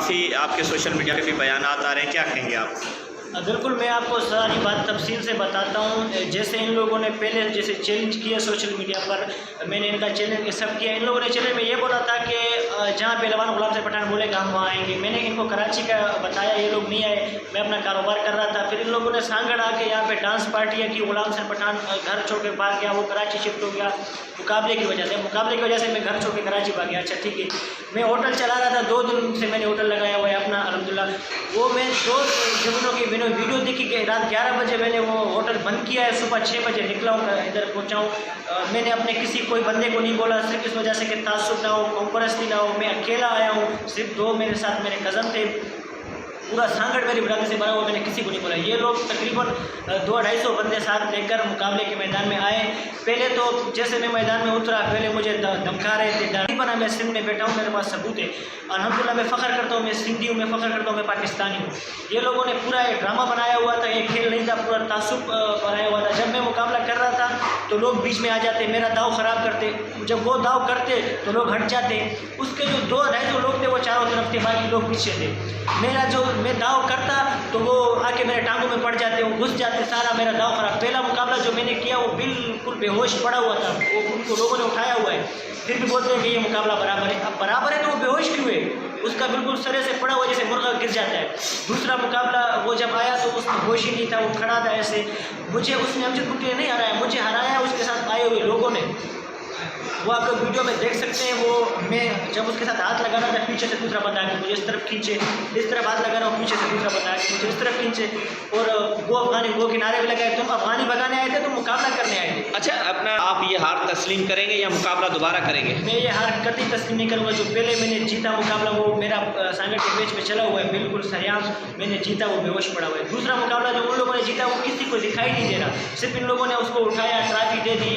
काफ़ी आपके social media पे भी बयान आ रहे हैं, क्या कहेंगे आप? बिल्कुल, मैं आपको सारी बात तफसील से बताता हूँ। जैसे इन लोगों ने पहले जैसे चैलेंज किया सोशल मीडिया पर, मैंने इनका चैलेंज एक्सेप्ट किया। इन लोगों ने चैलेंज में ये बोला था कि जहाँ पहलवान गुलाम से पठान बोलेगा हम वहाँ आएंगे। मैंने इनको कराची का बताया, ये लोग नहीं आए, मैं अपना कारोबार कर रहा था। फिर इन लोगों ने सांगड़ आके यहाँ पे डांस पार्टियाँ की, गुलाम से पठान घर छोड़ के भाग गया, वो कराची शिफ्ट हो गया मुकाबले की वजह से। मुकाबले की वजह से मैं घर छोड़ के कराची भाग गया। अच्छा ठीक है, मैं होटल चला रहा था, 2 दिन से मैंने होटल लगाया हुआ है अपना अल्हम्दुलिल्लाह। वो मैं 2 जगहों की मैंने वीडियो देखी कि रात 11 बजे मैंने वो होटल बंद किया है, सुबह 6 बजे निकला हूँ, इधर पहुँचा हूँ। मैंने अपने किसी कोई बंदे को नहीं बोला, सिर्फ इस वजह से कि तासुब ना हो, कॉम्परस्ती ना हो। मैं अकेला आया हूँ, सिर्फ 2 मेरे साथ मेरे कज़न थे, पूरा सांगड़ मेरी बरादरी से भरा हुआ, मैंने किसी को नहीं बोला। ये लोग तकरीबन 200-250 बंदे साथ लेकर मुकाबले के मैदान में आए। पहले तो जैसे मैं मैदान में उतरा, पहले मुझे धमका रहे थे, डर बना। मैं सिंध में बैठा हूँ, मेरे पास सबूत है। अल्हम्दुलिल्लाह मैं फ़ख्र करता हूँ, मैं सिंधी हूँ, मैं फ़ख्र करता हूँ मैं पाकिस्तानी हूँ। ये लोगों ने पूरा एक ड्रामा बनाया हुआ था, एक खेल नहीं था, पूरा तासुब बनाया हुआ था। जब मैं मुकाबला कर रहा था तो लोग बीच में आ जाते, मेरा दाव ख़राब करते। जब वो दाव करते तो लोग हट जाते। उसके जो 200-250 लोग थे वो चारों तरफ थे, बाकी लोग पीछे थे। मेरा जो मैं दाव करता तो वो आके मेरे टांगों में पड़ जाते, वो घुस जाते, सारा मेरा दाव खराब। पहला मुकाबला जो मैंने किया वो बिल्कुल बेहोश पड़ा हुआ था, वो उनको लोगों ने उठाया हुआ है, फिर भी बोलते हैं कि ये मुकाबला बराबर है। अब बराबर है तो वो बेहोश क्यों है? उसका बिल्कुल सरे से पड़ा हुआ, जैसे मुर्गा गिर जाता है। दूसरा मुकाबला वो जब आया तो उसमें होश ही नहीं था, वो खड़ा था ऐसे। मुझे उसने अमजद बुट्टी ने नहीं हराया, मुझे हराया उसके साथ आए हुए लोगों ने। वो आप लोग वीडियो में देख सकते हैं। वो मैं जब उसके साथ हाथ लगा रहा था, पीछे से दूसरा बंदा आके मुझे इस तरफ खींचे, इस तरफ हाथ लगा रहा हूँ, पीछे से दूसरा बंदा आके मुझे इस तरफ खींचे। और वो अफगानी वो किनारे पे लगाए, तुम अफगानी भगाने आए थे, तुम मुकाबला करने आए थे। अच्छा, अपना आप ये हार तस्लीम करेंगे या मुकाबला दोबारा करेंगे? मैं ये हार कतई तस्लीम नहीं करूँगा। जो पहले मैंने जीता मुकाबला वो मेरा सांगड़ के मैच में चला हुआ है, बिल्कुल सरेआम मैंने जीता, वो बेहोश पड़ा हुआ है। दूसरा मुकाबला जो उन लोगों ने जीता वो किसी को दिखाई नहीं दे रहा, सिर्फ इन लोगों ने उसको उठाया, ट्रॉफी दे दी।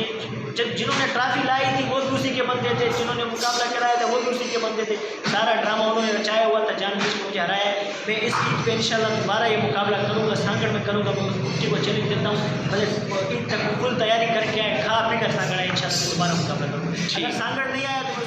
जिन्होंने ट्रॉफी लाई थी वो दूसरी के बंदे थे, जिन्होंने मुकाबला कराया था वो दूसरी के बंदे थे। सारा ड्रामा उन्होंने रचाया हुआ था, जानबूझ के मुझे हराया है। मैं इस ईद पे इंशाल्लाह दोबारा ये मुकाबला करूँगा, सांगड़ में करूँगा। मैं उस मुफ्ती को चैलेंज देता हूँ, भले ईद तक फुल तैयारी करके आए, खा पी कर सांगड़ आए, इंशाल्लाह दोबारा मुकाबला करूँगा। अगर सांगड़ नहीं आया तो